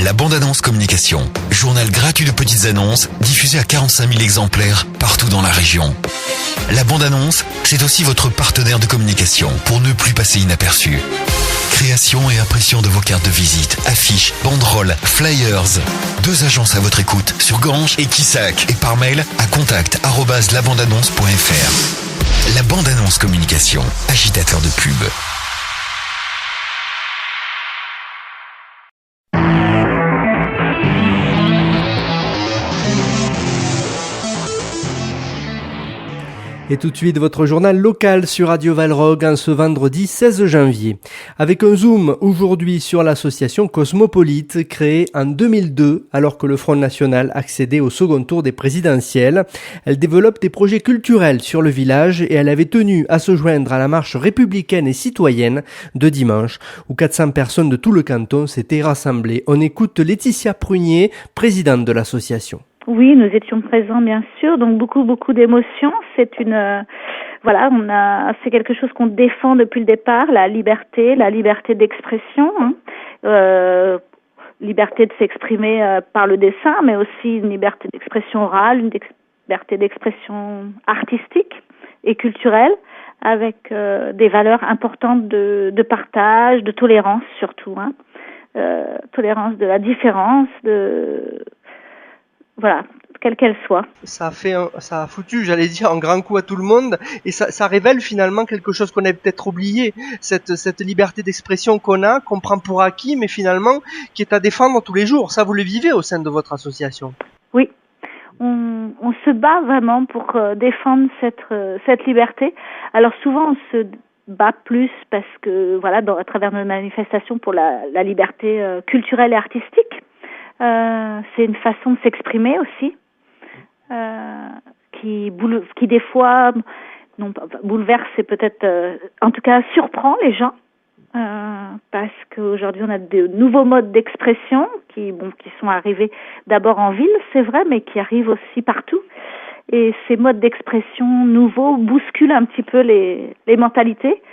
La bande-annonce communication. Journal gratuit de petites annonces diffusé à 45 000 exemplaires partout dans la région. La bande-annonce, c'est aussi votre partenaire de communication pour ne plus passer inaperçu. Création et impression de vos cartes de visite, affiches, banderoles, flyers. 2 agences à votre écoute sur Ganges et Quissac et par mail à contact@labandeannonce.fr. La bande-annonce communication, agitateur de pub. Et tout de suite, votre journal local sur Radio Valrog en ce vendredi 16 janvier. Avec un zoom aujourd'hui sur l'association Cosmopolite, créée en 2002, alors que le Front National accédait au second tour des présidentielles. Elle développe des projets culturels sur le village et elle avait tenu à se joindre à la marche républicaine et citoyenne de dimanche, où 400 personnes de tout le canton s'étaient rassemblées. On écoute Laetitia Prunier, présidente de l'association. Oui, nous étions présents, bien sûr, donc beaucoup d'émotions. C'est c'est quelque chose qu'on défend depuis le départ, la liberté d'expression, liberté de s'exprimer par le dessin, mais aussi une liberté d'expression orale, une liberté d'expression artistique et culturelle, avec des valeurs importantes de partage, de tolérance surtout, tolérance de la différence, quelle qu'elle soit. Ça a foutu, j'allais dire, un grand coup à tout le monde, et ça révèle finalement quelque chose qu'on a peut-être oublié, cette liberté d'expression qu'on prend pour acquis, mais finalement, qui est à défendre tous les jours. Ça, vous le vivez au sein de votre association? Oui. On se bat vraiment pour défendre cette liberté. Alors souvent, on se bat plus parce que, à travers nos manifestations pour la liberté culturelle et artistique, c'est une façon de s'exprimer aussi, qui des fois bouleverse et peut-être en tout cas surprend les gens, parce qu'aujourd'hui on a de nouveaux modes d'expression qui sont arrivés d'abord en ville, c'est vrai, mais qui arrivent aussi partout, et ces modes d'expression nouveaux bousculent un petit peu les mentalités,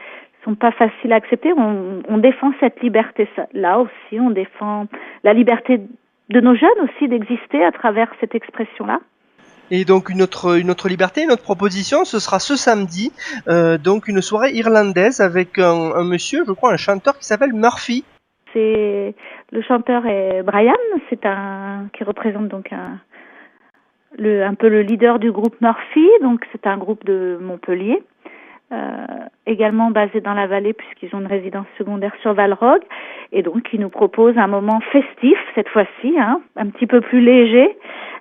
sont pas faciles à accepter. On défend cette liberté là aussi, on défend la liberté de nos jeunes aussi d'exister à travers cette expression-là. Et donc une autre liberté, une autre proposition, ce sera ce samedi, donc une soirée irlandaise avec un monsieur, je crois un chanteur qui s'appelle Murphy. Le chanteur est Brian, qui représente donc un peu le leader du groupe Murphy, donc c'est un groupe de Montpellier. Également basé dans la vallée puisqu'ils ont une résidence secondaire sur Valrog, et donc ils nous proposent un moment festif cette fois-ci, un petit peu plus léger,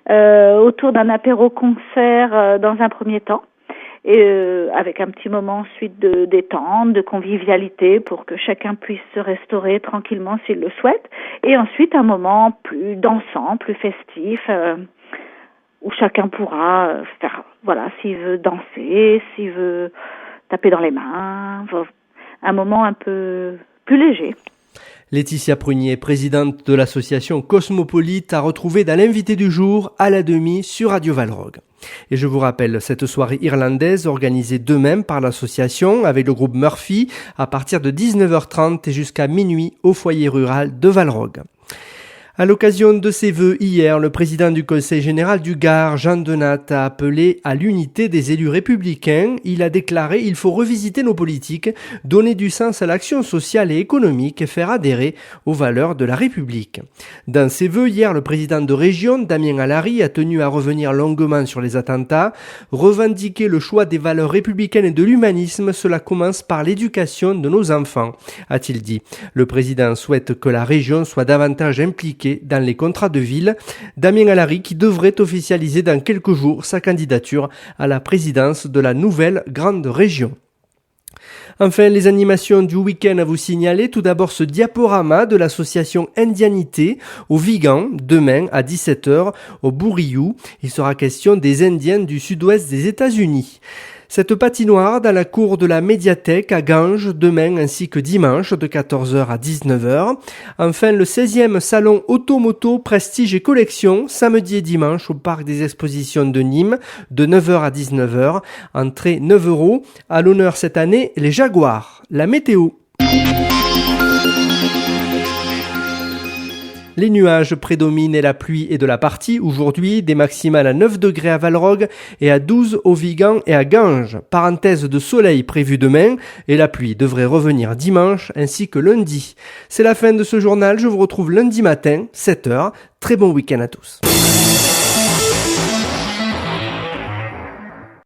autour d'un apéro-concert dans un premier temps, et avec un petit moment ensuite de détente, de convivialité pour que chacun puisse se restaurer tranquillement s'il le souhaite, et ensuite un moment plus dansant, plus festif, où chacun pourra faire, s'il veut danser, s'il veut taper dans les mains, un moment un peu plus léger. Laetitia Prunier, présidente de l'association Cosmopolite, a retrouvé dans l'invité du jour à la demi sur Radio Valrog. Et je vous rappelle cette soirée irlandaise organisée demain par l'association avec le groupe Murphy à partir de 19h30 et jusqu'à minuit au foyer rural de Valrog. À l'occasion de ses vœux hier, le président du Conseil général du Gard, Jean Denat, a appelé à l'unité des élus républicains. Il a déclaré « Il faut revisiter nos politiques, donner du sens à l'action sociale et économique et faire adhérer aux valeurs de la République ». Dans ses vœux hier, le président de région, Damien Alary, a tenu à revenir longuement sur les attentats. Revendiquer le choix des valeurs républicaines et de l'humanisme, cela commence par l'éducation de nos enfants, a-t-il dit. Le président souhaite que la région soit davantage impliquée dans les contrats de ville. Damien Alary qui devrait officialiser dans quelques jours sa candidature à la présidence de la nouvelle grande région. Enfin, les animations du week-end à vous signaler. Tout d'abord, ce diaporama de l'association Indianité au Vigan, demain à 17h au Bourriou. Il sera question des Indiens du sud-ouest des États-Unis. Cette patinoire dans la cour de la médiathèque à Ganges demain ainsi que dimanche de 14h à 19h. Enfin, le 16e salon Automoto Prestige et Collection samedi et dimanche au parc des expositions de Nîmes de 9h à 19h. Entrée 9 €. À l'honneur cette année, les Jaguars. La météo. Les nuages prédominent et la pluie est de la partie aujourd'hui, des maximales à 9 degrés à Valrogue et à 12 au Vigan et à Ganges. Parenthèse de soleil prévue demain et la pluie devrait revenir dimanche ainsi que lundi. C'est la fin de ce journal, je vous retrouve lundi matin, 7h. Très bon week-end à tous.